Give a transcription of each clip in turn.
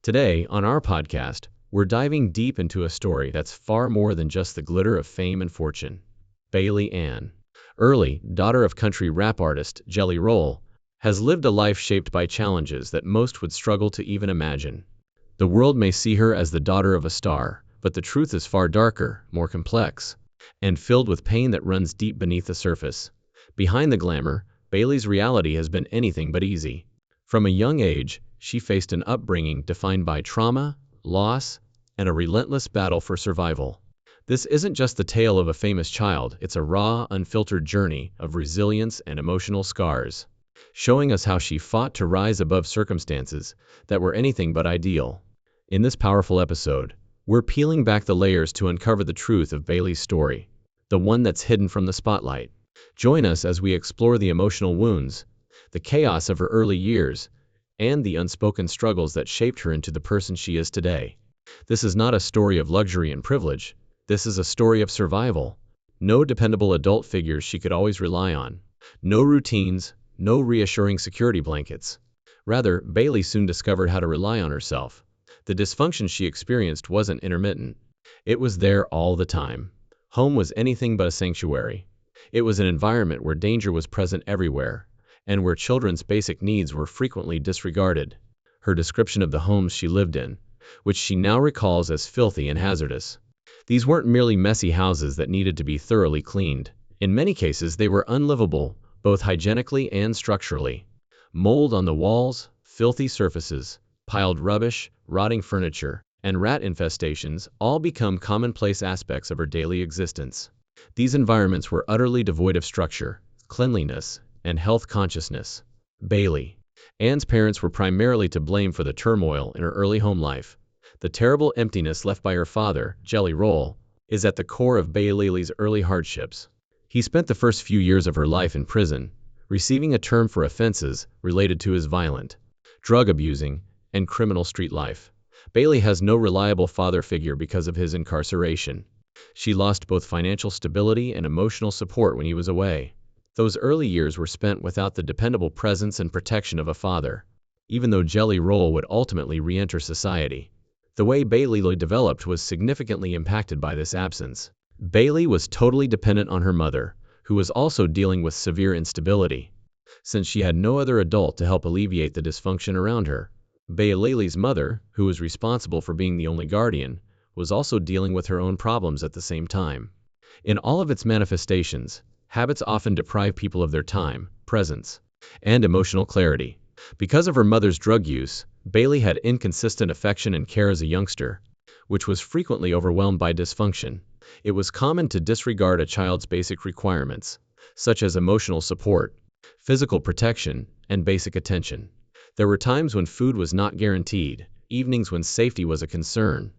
Today, on our podcast, we're diving deep into a story that's far more than just the glitter of fame and fortune. Bailey Ann, Early, daughter of country rap artist Jelly Roll, has lived a life shaped by challenges that most would struggle to even imagine. The world may see her as the daughter of a star, but the truth is far darker, more complex, and filled with pain that runs deep beneath the surface. Behind the glamour, Bailey's reality has been anything but easy. From a young age, she faced an upbringing defined by trauma, loss, and a relentless battle for survival. This isn't just the tale of a famous child, it's a raw, unfiltered journey of resilience and emotional scars, showing us how she fought to rise above circumstances that were anything but ideal. In this powerful episode, we're peeling back the layers to uncover the truth of Bailey's story, the one that's hidden from the spotlight. Join us as we explore the emotional wounds, the chaos of her early years, and the unspoken struggles that shaped her into the person she is today. This is not a story of luxury and privilege. This is a story of survival. No dependable adult figures she could always rely on. No routines, no reassuring security blankets. Rather, Bailey soon discovered how to rely on herself. The dysfunction she experienced wasn't intermittent. It was there all the time. Home was anything but a sanctuary. It was an environment where danger was present everywhere, and where children's basic needs were frequently disregarded. Her description of the homes she lived in, which she now recalls as filthy and hazardous. These weren't merely messy houses that needed to be thoroughly cleaned. In many cases, they were unlivable, both hygienically and structurally. Mold on the walls, filthy surfaces, piled rubbish, rotting furniture, and rat infestations all become commonplace aspects of her daily existence. These environments were utterly devoid of structure, cleanliness, and health consciousness. Bailey Ann's parents were primarily to blame for the turmoil in her early home life. The terrible emptiness left by her father, Jelly Roll, is at the core of Bailey's early hardships. He spent the first few years of her life in prison, receiving a term for offenses related to his violent, drug-abusing, and criminal street life. Bailey has no reliable father figure because of his incarceration. She lost both financial stability and emotional support when he was away. Those early years were spent without the dependable presence and protection of a father, even though Jelly Roll would ultimately re-enter society. The way Bailey developed was significantly impacted by this absence. Bailey was totally dependent on her mother, who was also dealing with severe instability. Since she had no other adult to help alleviate the dysfunction around her, Bailey's mother, who was responsible for being the only guardian, was also dealing with her own problems at the same time. In all of its manifestations, habits often deprive people of their time, presence, and emotional clarity. Because of her mother's drug use, Bailey had inconsistent affection and care as a youngster, which was frequently overwhelmed by dysfunction. It was common to disregard a child's basic requirements, such as emotional support, physical protection, and basic attention. There were times when food was not guaranteed, evenings when safety was a concern,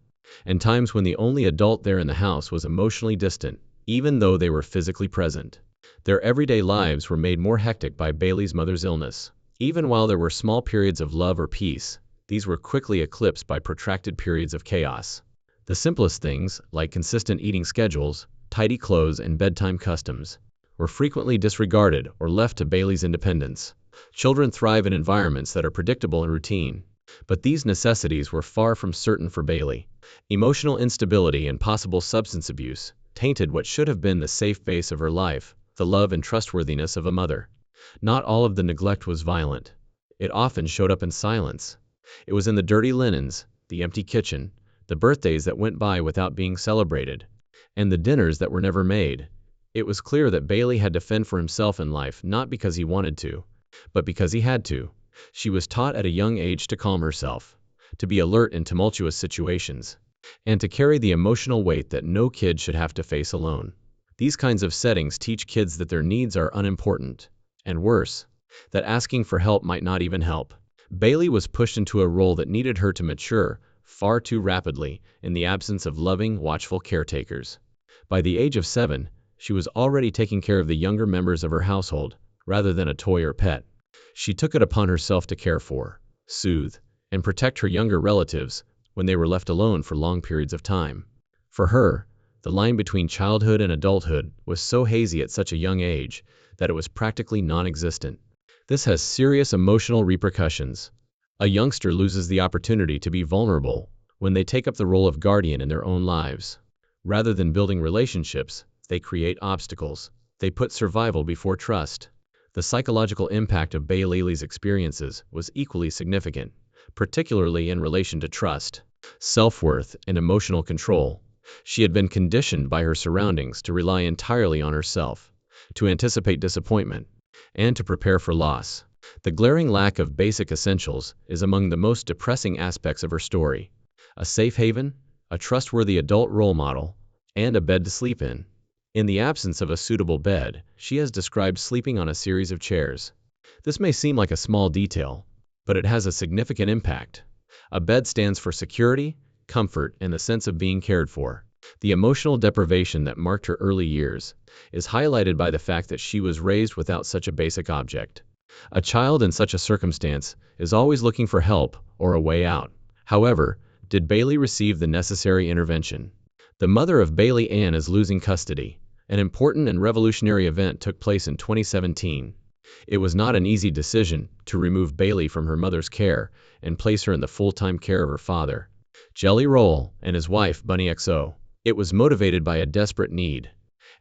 and times when the only adult there in the house was emotionally distant, even though they were physically present. Their everyday lives were made more hectic by Bailey's mother's illness. Even while there were small periods of love or peace, these were quickly eclipsed by protracted periods of chaos. The simplest things, like consistent eating schedules, tidy clothes, and bedtime customs, were frequently disregarded or left to Bailey's independence. Children thrive in environments that are predictable and routine, but these necessities were far from certain for Bailey. Emotional instability and possible substance abuse tainted what should have been the safe base of her life, the love and trustworthiness of a mother. Not all of the neglect was violent. It often showed up in silence. It was in the dirty linens, the empty kitchen, the birthdays that went by without being celebrated, and the dinners that were never made. It was clear that Bailey had to fend for himself in life not because he wanted to, but because he had to. She was taught at a young age to calm herself, to be alert in tumultuous situations, and to carry the emotional weight that no kid should have to face alone. These kinds of settings teach kids that their needs are unimportant, and worse, that asking for help might not even help. Bailey was pushed into a role that needed her to mature far too rapidly in the absence of loving, watchful caretakers. By the age of 7, she was already taking care of the younger members of her household, rather than a toy or pet. She took it upon herself to care for, soothe, and protect her younger relatives when they were left alone for long periods of time. For her, the line between childhood and adulthood was so hazy at such a young age that it was practically non-existent. This has serious emotional repercussions. A youngster loses the opportunity to be vulnerable when they take up the role of guardian in their own lives. Rather than building relationships, they create obstacles. They put survival before trust. The psychological impact of Bailey's experiences was equally significant, particularly in relation to trust, self-worth, and emotional control. She had been conditioned by her surroundings to rely entirely on herself, to anticipate disappointment, and to prepare for loss. The glaring lack of basic essentials is among the most depressing aspects of her story. A safe haven, a trustworthy adult role model, and a bed to sleep in. In the absence of a suitable bed, she has described sleeping on a series of chairs. This may seem like a small detail, but it has a significant impact. A bed stands for security, comfort, and the sense of being cared for. The emotional deprivation that marked her early years is highlighted by the fact that she was raised without such a basic object. A child in such a circumstance is always looking for help or a way out. However, did Bailey receive the necessary intervention? The mother of Bailey Ann is losing custody. An important and revolutionary event took place in 2017. It was not an easy decision to remove Bailey from her mother's care and place her in the full-time care of her father, Jelly Roll, and his wife, Bunny XO. It was motivated by a desperate need,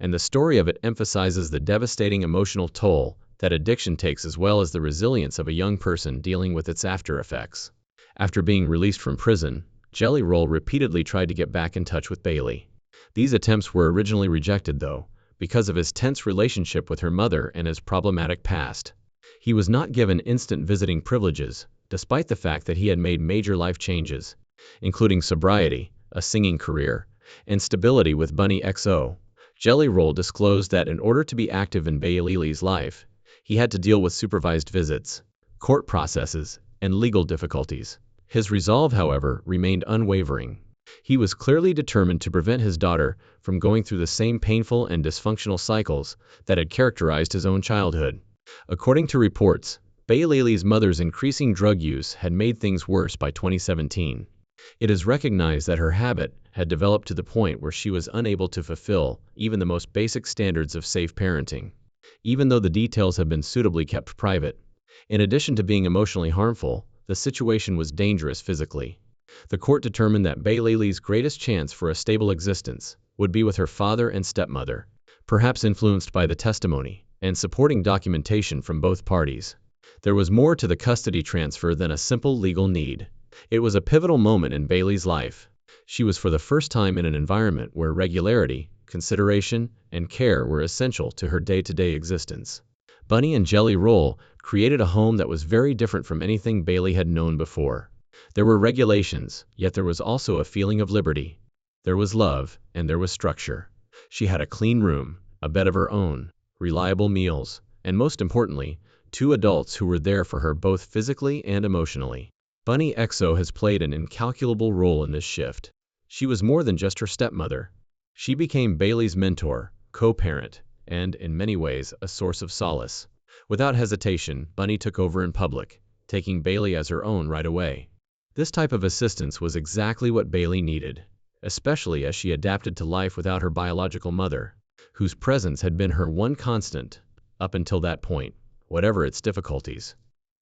and the story of it emphasizes the devastating emotional toll that addiction takes as well as the resilience of a young person dealing with its after effects. After being released from prison, Jelly Roll repeatedly tried to get back in touch with Bailey. These attempts were originally rejected, though, because of his tense relationship with her mother and his problematic past. He was not given instant visiting privileges, despite the fact that he had made major life changes, including sobriety, a singing career, and stability with Bunny XO. Jelly Roll disclosed that in order to be active in Bailey's life, he had to deal with supervised visits, court processes, and legal difficulties. His resolve, however, remained unwavering. He was clearly determined to prevent his daughter from going through the same painful and dysfunctional cycles that had characterized his own childhood. According to reports, Bailey's mother's increasing drug use had made things worse by 2017. It is recognized that her habit had developed to the point where she was unable to fulfill even the most basic standards of safe parenting, even though the details have been suitably kept private. In addition to being emotionally harmful, the situation was dangerous physically. The court determined that Bailey's greatest chance for a stable existence would be with her father and stepmother, perhaps influenced by the testimony and supporting documentation from both parties. There was more to the custody transfer than a simple legal need. It was a pivotal moment in Bailey's life. She was for the first time in an environment where regularity, consideration, and care were essential to her day-to-day existence. Bunny and Jelly Roll created a home that was very different from anything Bailey had known before. There were regulations, yet there was also a feeling of liberty. There was love, and there was structure. She had a clean room, a bed of her own, reliable meals, and most importantly, 2 adults who were there for her both physically and emotionally. Bunny XO has played an incalculable role in this shift. She was more than just her stepmother. She became Bailey's mentor, co-parent, and, in many ways, a source of solace. Without hesitation, Bunny took over in public, taking Bailey as her own right away. This type of assistance was exactly what Bailey needed, especially as she adapted to life without her biological mother, whose presence had been her one constant up until that point, whatever its difficulties.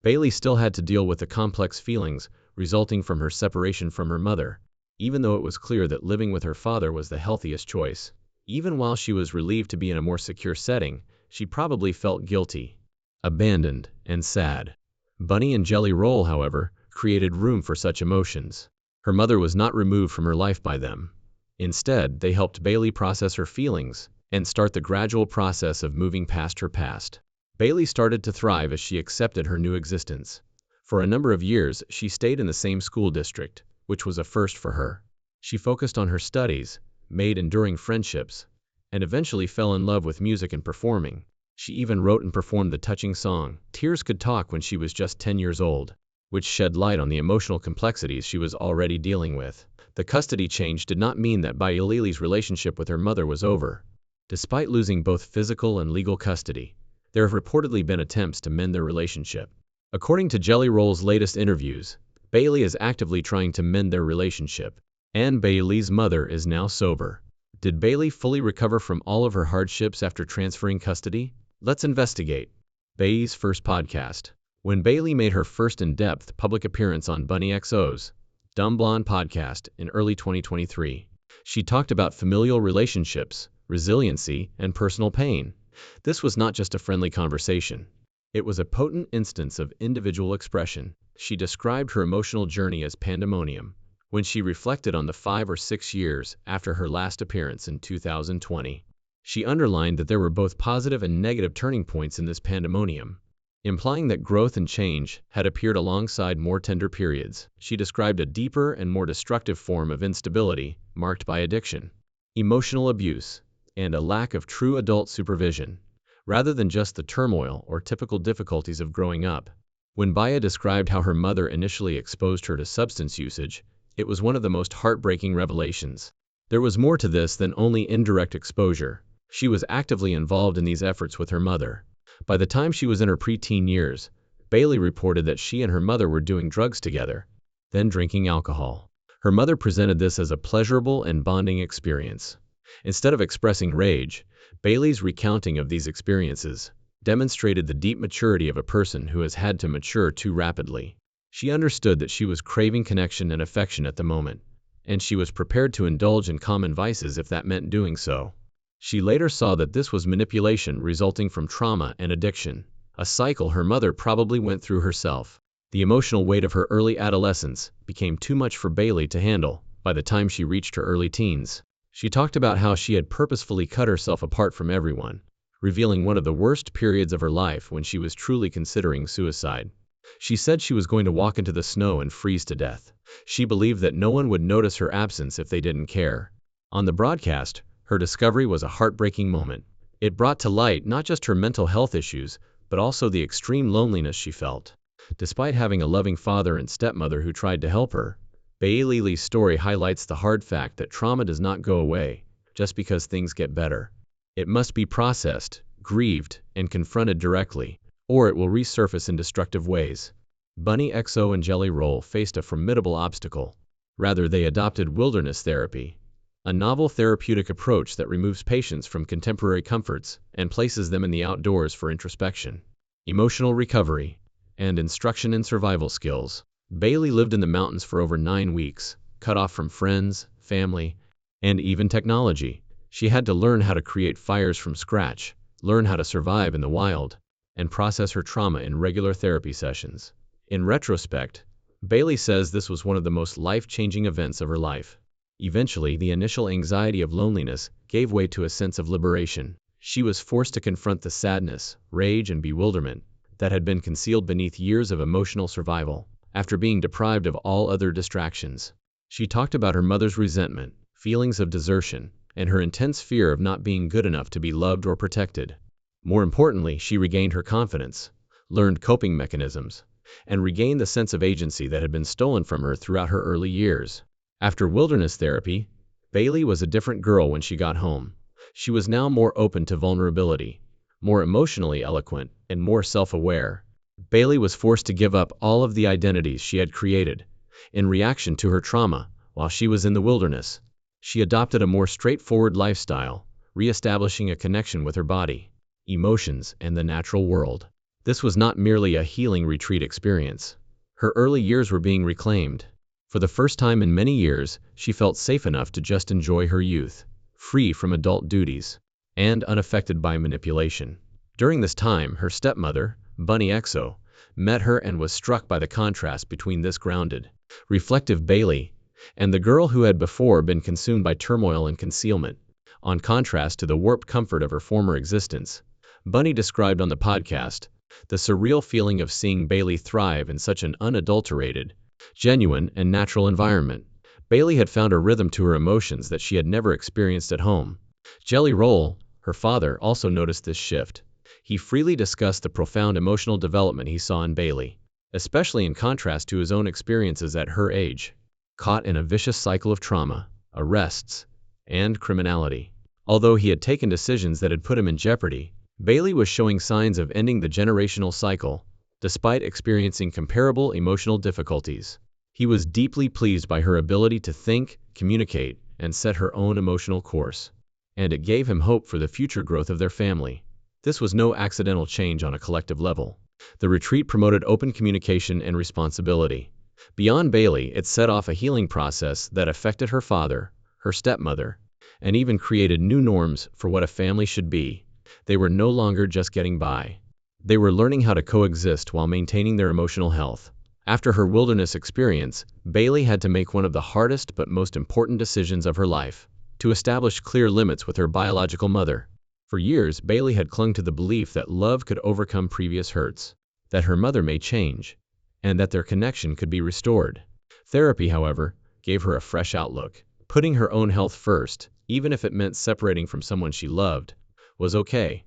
Bailey still had to deal with the complex feelings resulting from her separation from her mother, even though it was clear that living with her father was the healthiest choice. Even while she was relieved to be in a more secure setting, she probably felt guilty, abandoned, and sad. Bunny and Jelly Roll, however, created room for such emotions. Her mother was not removed from her life by them. Instead, they helped Bailey process her feelings and start the gradual process of moving past her past. Bailey started to thrive as she accepted her new existence. For a number of years, she stayed in the same school district, which was a first for her. She focused on her studies, made enduring friendships, and eventually fell in love with music and performing. She even wrote and performed the touching song, Tears Could Talk, when she was just 10 years old, which shed light on the emotional complexities she was already dealing with. The custody change did not mean that Bailey's relationship with her mother was over. Despite losing both physical and legal custody, there have reportedly been attempts to mend their relationship. According to Jelly Roll's latest interviews, Bailey is actively trying to mend their relationship, and Bailey's mother is now sober. Did Bailey fully recover from all of her hardships after transferring custody? Let's investigate. Bailey's first podcast. When Bailey made her first in-depth public appearance on Bunny XO's Dumb Blonde podcast in early 2023, she talked about familial relationships, resiliency, and personal pain. This was not just a friendly conversation. It was a potent instance of individual expression. She described her emotional journey as pandemonium when she reflected on the 5 or 6 years after her last appearance in 2020. She underlined that there were both positive and negative turning points in this pandemonium, implying that growth and change had appeared alongside more tender periods. She described a deeper and more destructive form of instability marked by addiction, emotional abuse, and a lack of true adult supervision, rather than just the turmoil or typical difficulties of growing up. When Baya described how her mother initially exposed her to substance usage, it was one of the most heartbreaking revelations. There was more to this than only indirect exposure. She was actively involved in these efforts with her mother. By the time she was in her preteen years, Bailey reported that she and her mother were doing drugs together, then drinking alcohol. Her mother presented this as a pleasurable and bonding experience. Instead of expressing rage, Bailey's recounting of these experiences demonstrated the deep maturity of a person who has had to mature too rapidly. She understood that she was craving connection and affection at the moment, and she was prepared to indulge in common vices if that meant doing so. She later saw that this was manipulation resulting from trauma and addiction, a cycle her mother probably went through herself. The emotional weight of her early adolescence became too much for Bailey to handle by the time she reached her early teens. She talked about how she had purposefully cut herself apart from everyone, revealing one of the worst periods of her life when she was truly considering suicide. She said she was going to walk into the snow and freeze to death. She believed that no one would notice her absence if they didn't care. On the broadcast, her discovery was a heartbreaking moment. It brought to light not just her mental health issues, but also the extreme loneliness she felt. Despite having a loving father and stepmother who tried to help her, Bailey's story highlights the hard fact that trauma does not go away just because things get better. It must be processed, grieved, and confronted directly, or it will resurface in destructive ways. Bunny XO and Jelly Roll faced a formidable obstacle. Rather, they adopted wilderness therapy, a novel therapeutic approach that removes patients from contemporary comforts and places them in the outdoors for introspection, emotional recovery, and instruction in survival skills. Bailey lived in the mountains for over 9 weeks, cut off from friends, family, and even technology. She had to learn how to create fires from scratch, learn how to survive in the wild, and process her trauma in regular therapy sessions. In retrospect, Bailey says this was one of the most life-changing events of her life. Eventually, the initial anxiety of loneliness gave way to a sense of liberation. She was forced to confront the sadness, rage, and bewilderment that had been concealed beneath years of emotional survival. After being deprived of all other distractions, she talked about her mother's resentment, feelings of desertion, and her intense fear of not being good enough to be loved or protected. More importantly, she regained her confidence, learned coping mechanisms, and regained the sense of agency that had been stolen from her throughout her early years. After wilderness therapy, Bailey was a different girl when she got home. She was now more open to vulnerability, more emotionally eloquent, and more self-aware. Bailey was forced to give up all of the identities she had created in reaction to her trauma while she was in the wilderness. She adopted a more straightforward lifestyle, reestablishing a connection with her body, emotions, and the natural world. This was not merely a healing retreat experience. Her early years were being reclaimed. For the first time in many years, she felt safe enough to just enjoy her youth, free from adult duties, and unaffected by manipulation. During this time, her stepmother, Bunny XO, met her and was struck by the contrast between this grounded, reflective Bailey and the girl who had before been consumed by turmoil and concealment. On contrast to the warped comfort of her former existence, Bunny described on the podcast the surreal feeling of seeing Bailey thrive in such an unadulterated, genuine, and natural environment. Bailey had found a rhythm to her emotions that she had never experienced at home. Jelly Roll, her father, also noticed this shift. He freely discussed the profound emotional development he saw in Bailey, especially in contrast to his own experiences at her age, caught in a vicious cycle of trauma, arrests, and criminality. Although he had taken decisions that had put him in jeopardy, Bailey was showing signs of ending the generational cycle, despite experiencing comparable emotional difficulties. He was deeply pleased by her ability to think, communicate, and set her own emotional course, and it gave him hope for the future growth of their family. This was no accidental change on a collective level. The retreat promoted open communication and responsibility. Beyond Bailey, it set off a healing process that affected her father, her stepmother, and even created new norms for what a family should be. They were no longer just getting by. They were learning how to coexist while maintaining their emotional health. After her wilderness experience, Bailey had to make one of the hardest but most important decisions of her life: to establish clear limits with her biological mother. For years, Bailey had clung to the belief that love could overcome previous hurts, that her mother may change, and that their connection could be restored. Therapy, however, gave her a fresh outlook. Putting her own health first, even if it meant separating from someone she loved, was okay.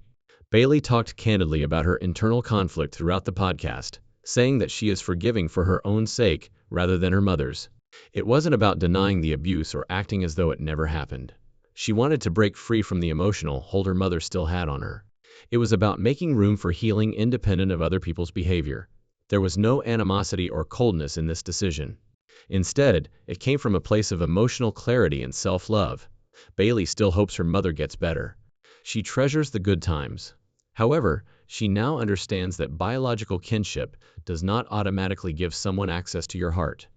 Bailey talked candidly about her internal conflict throughout the podcast, saying that she is forgiving for her own sake rather than her mother's. It wasn't about denying the abuse or acting as though it never happened. She wanted to break free from the emotional hold her mother still had on her. It was about making room for healing independent of other people's behavior. There was no animosity or coldness in this decision. Instead, it came from a place of emotional clarity and self-love. Bailey still hopes her mother gets better. She treasures the good times. However, she now understands that biological kinship does not automatically give someone access to your heart,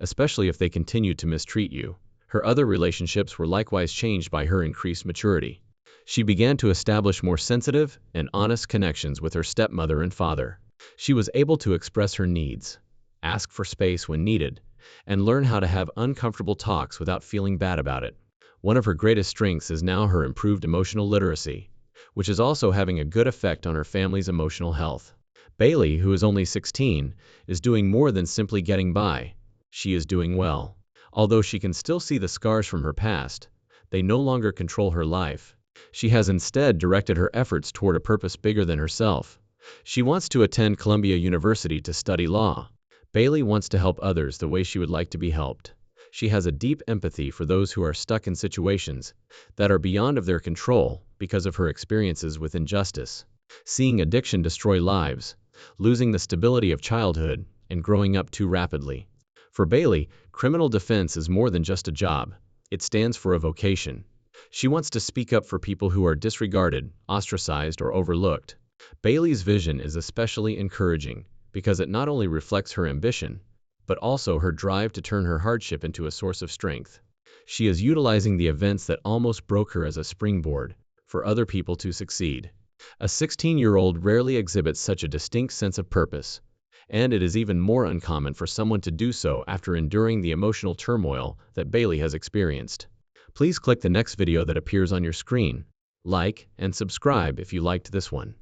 especially if they continue to mistreat you. Her other relationships were likewise changed by her increased maturity. She began to establish more sensitive and honest connections with her stepmother and father. She was able to express her needs, ask for space when needed, and learn how to have uncomfortable talks without feeling bad about it. One of her greatest strengths is now her improved emotional literacy, which is also having a good effect on her family's emotional health. Bailey, who is only 16, is doing more than simply getting by. She is doing well. Although she can still see the scars from her past, they no longer control her life. She has instead directed her efforts toward a purpose bigger than herself. She wants to attend Columbia University to study law. Bailey wants to help others the way she would like to be helped. She has a deep empathy for those who are stuck in situations that are beyond of their control because of her experiences with injustice, seeing addiction destroy lives, losing the stability of childhood, and growing up too rapidly. For Bailey, criminal defense is more than just a job. It stands for a vocation. She wants to speak up for people who are disregarded, ostracized, or overlooked. Bailey's vision is especially encouraging because it not only reflects her ambition, but also her drive to turn her hardship into a source of strength. She is utilizing the events that almost broke her as a springboard for other people to succeed. A 16-year-old rarely exhibits such a distinct sense of purpose, and it is even more uncommon for someone to do so after enduring the emotional turmoil that Bailey has experienced. Please click the next video that appears on your screen, like, and subscribe if you liked this one.